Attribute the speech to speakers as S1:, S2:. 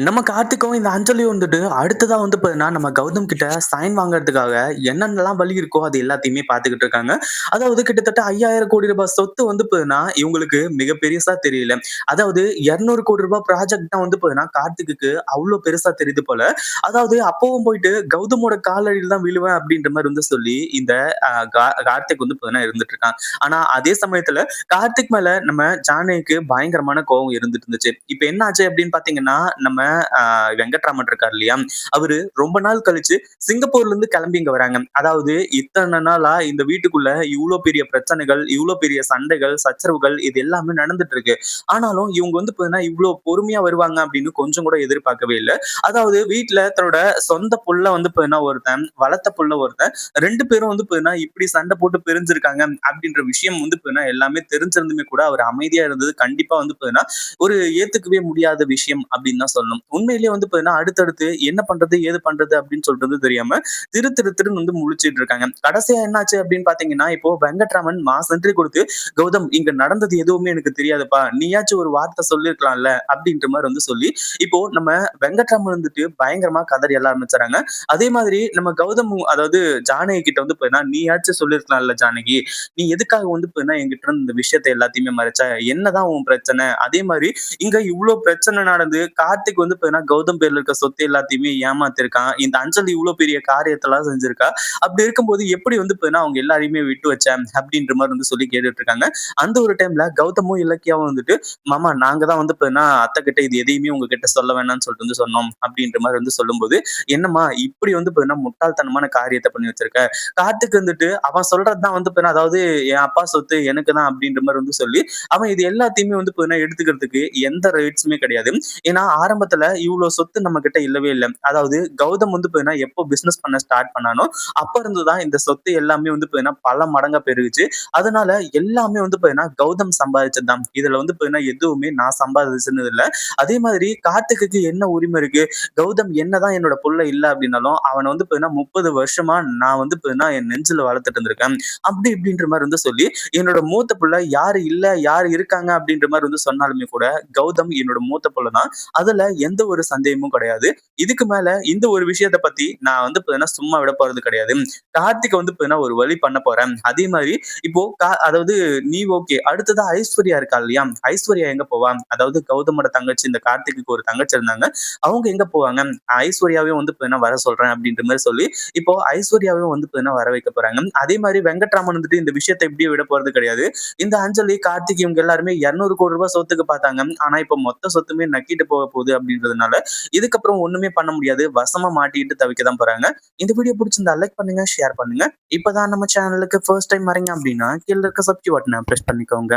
S1: நம்ம கார்த்திக்கும் இந்த அஞ்சலியும் வந்துட்டு அடுத்ததா வந்து பார்த்தீங்கன்னா, நம்ம கௌதம் கிட்ட சைன் வாங்குறதுக்காக என்னென்னலாம் வழி இருக்கோ அது எல்லாத்தையுமே பார்த்துக்கிட்டு இருக்காங்க. அதாவது கிட்டத்தட்ட ரூ. 5000,00,00,000 சொத்து வந்து பார்த்தீங்கன்னா, இவங்களுக்கு மிக பெருசா தெரியல. அதாவது ரூ. 200,00,00,000 ப்ராஜெக்ட் தான் வந்து பார்த்தீங்கன்னா, கார்த்திக்குக்கு அவ்ளோ பெருசா தெரியுது போல. அதாவது அப்பவும் போயிட்டு கௌதமோட காலடியில தான் விழுவேன் அப்படின்ற மாரி வந்து சொல்லி இந்த அ கா கார்த்திக் வந்து பார்த்தீங்கன்னா இருந்துட்டு இருக்கான். ஆனா அதே சமயத்துல கார்த்திக் மேல நம்ம ஜானகிக்கு பயங்கரமான கோவம் இருந்துட்டு இருந்துச்சு. இப்ப என்ன ஆச்சு அப்படின்னு பார்த்தீங்கன்னா, நம்ம அ வெங்கட்ராமன் இருக்காரு இல்லையா? அவரு ரொம்ப நாள் கழிச்சு சிங்கப்பூர்ல இருந்து கிளம்பி இங்க வராங்க. அதாவது இத்தன நாளா இந்த வீட்டுக்குள்ள இவ்ளோ பெரிய பிரச்சனைகள், இவ்ளோ பெரிய சண்டைகள், சச்சரவுகள் இது எல்லாமே நடந்துட்டு இருக்கு. ஆனாலும் இவங்க வந்து பார்த்தீங்கன்னா, இவ்ளோ பொறுமையா வருவாங்க அப்படின்னு கொஞ்சம் கூட எதிர்பார்க்கவே இல்ல. அதாவது வீட்ல தன்னோட சொந்த புள்ள வந்து பார்த்தீங்கன்னா ஒருத்தன், வளர்த்த புள்ள ஒருத்தன் 2 பேரும் வந்து பார்த்தீங்கன்னா, இப்படி சண்டை போட்டு பிரிஞ்சிருக்காங்க அப்படின்ற விஷயம் வந்து பார்த்தீங்கன்னா, எல்லாமே தெரிஞ்சிருந்துமே கூட அவர் அமைதியா இருந்தது கண்டிப்பா வந்து பார்த்தீங்கன்னா, ஒரு ஏத்துக்கவே முடியாத விஷயம் அப்படின்னு தான் சொல்லணும். உண்மையிலேயே வந்து பார்த்தீங்கன்னா, அடுத்தடுத்து என்ன பண்றது, ஏது பண்றது அப்படின்னு சொல்றது தெரியாம திருன்னு வந்து முழிச்சுட்டு இருக்காங்க. கடைசியா என்னாச்சு அப்படின்னு பார்த்தீங்கன்னா, இப்போ வெங்கட்ராமன் மாஸ் என்ட்ரி குடுத்து, "கௌதம் இங்க நடந்தது எதுவுமே எனக்கு தெரியாதுப்பா. நீயாச்சும் ஒரு வார்த்தை சொல்லியிருக்கலாம்ல." அப்படின்ற மாரி வந்து சொல்லி, இப்போ நம்ம வெங்கட்ராமன் வந்துட்டு பயங்கரமா கதறி எழ ஆரம்பிச்சுறாங்க. அதே மாதிரி நம்ம கௌதம் அதாவது ஜானகி கிட்ட வந்து பார்த்தீங்கன்னா, "நீயாச்சும் சொல்லியிருக்கலாம்ல ஜானகி. நீ எதுக்காக வந்து பார்த்தீங்கன்னா என்கிட்ட இருந்து இந்த விஷயத்த எல்லாத்தையுமே மறைச்ச? என்னதான் உன் பிரச்சனை? அதே மாரி இங்க இவ்ளோ பிரச்சனை நடந்து கார்த்திக் வந்து பார்த்தீங்கன்னா, கௌதம் பேர்ல இருக்க சொத்து எல்லாத்தையுமே ஏமாத்திருக்கான். இந்த அஞ்சலி இவ்ளோ பெரிய காரியத்தெல்லாம் செஞ்சிருக்கா. அப்படி இருக்கும்போது எப்படி வந்து பார்த்தீங்கன்னா, அவங்க எல்லாரையுமே விட்டு வச்ச? அப்படின்ற மாரி வந்து சொல்லி கேட்டுட்டு இருக்காங்க. அந்த ஒரு டைம்ல கௌதமும், இலக்கியாவும் வந்துட்டு, மாமா நாங்க தான் வந்து பார்த்தீங்கன்னா, அத்தை கிட்ட இது எதையுமே உங்ககிட்ட சொல்ல வேணாம்னு சொல்லிட்டு வந்து சொன்னோம். அப்படின்ற மாரி வந்து சொல்லும்போது, என்னம்மா இப்படி வந்து பார்த்தீங்கன்னா, முட்டாள்தனமான காரியத்த பண்ணி வச்சிருக்க. கார்த்திக் வந்துட்டு அவன் சொல்றது தான் வந்து பார்த்தீங்கன்னா, அதாவது என் அப்பா சொத்து எனக்கு தான் அப்படின்ற மாரி வந்து சொல்லி, அவன் இது எல்லாத்தையுமே வந்து பார்த்தீங்கன்னா, எடுத்துக்கிறதுக்கு எந்த ரைட்ஸுமே கிடையாது. ஏன்னா ஆரம்பத்துல இவ்ளோ சொத்து நம்ம கிட்ட இல்லவே இல்ல. அதாவது கௌதம் வந்து பார்த்தீங்கன்னா, எப்போ பிசினஸ் பண்ண ஸ்டார்ட் பண்ணானோ, அப்ப இருந்து தான் இந்த சொத்து எல்லாமே வந்து பார்த்தீங்கன்னா, பல மடங்கா பெருகுச்சு. அதனால எல்லாமே வந்து பார்த்தீங்கன்னா, கௌதம் சம்பாதிச்சது தான். இதுல வந்து பார்த்தீங்கன்னா, எதுவுமே நான் சம்பாதிச்சது இல்ல. அதே மாதிரி கார்த்திக்குக்கு என்ன உரிமை இருக்கு? கௌதம் என்னதான் என்னோட புள்ள இல்ல அப்படின்னாலும், அவன வந்து பார்த்தீங்கன்னா 30 வருஷமா நான் வந்து பார்த்தீங்கன்னா, என் நெஞ்சுல வளர்த்துட்டு இருந்திருக்கேன். அப்படி இப்படின்ற மாரி வந்து சொல்லி, என்னோட மூத்த புள்ள யாரு இல்ல, யாரு இருக்காங்க அப்படின்ற மாரி வந்து சொன்னாலுமே கூட, கௌதம் என்னோட மூத்த புள்ள தான். அதுல எந்த ஒரு சந்தேகமும் கிடையாது. இதுக்கு மேல இந்த ஒரு விஷயத்த பத்தி நான் வந்து பார்த்தீங்கன்னா, சும்மா விட போறது கிடையாது. கார்த்திக்க வந்து பார்த்தீங்கன்னா, ஒரு வழி பண்ண போறேன். அதே மாரி இப்போ அதாவது நீ ஓகே. அடுத்ததா ஐஸ்வர்யா இருக்கா இல்லையா? ஐஸ்வர்யா எங்க போவா? அதாவது கௌதமோட தங்கச்சி இந்த கார்த்திக்கு ஒரு தங்கச்சி இருந்தாங்க. அவங்க எங்க போவாங்க? ஐஸ்வர்யாவையும் வந்து பார்த்தீங்கன்னா வர சொல்றேன் அப்படின்ற மாரி சொல்லி, இப்போ ஐஸ்வர்யாவையும் வந்து பார்த்தீங்கன்னா வர வைக்க போறாங்க. அதே மாரி வெங்கட்ராமன் வந்துட்டு இந்த விஷயத்த இப்படியே விட போறது கிடையாது. இந்த அஞ்சலி, கார்த்திக் இவங்க எல்லாருமே ரூ. 200,00,00,000 சொத்துக்கு பார்த்தாங்க. ஆனா இப்ப மொத்த சொத்துமே நக்கிட்டு போக போகுது அப்படின்றதுனால, இதுக்கப்புறம் ஒண்ணுமே பண்ண முடியாது. வசமா மாட்டிக்கிட்டு தவிக்க தான் போறாங்க. இந்த வீடியோ புடிச்சிருந்தா லைக் பண்ணுங்க, ஷேர் பண்ணுங்க. இப்பதான் நம்ம சேனலுக்கு ஃபர்ஸ்ட் டைம் வரீங்க அப்படின்னா, கீழ இருக்க சப்ஸ்கிரைப் பட்டன பிரஸ் பண்ணிக்கோங்க.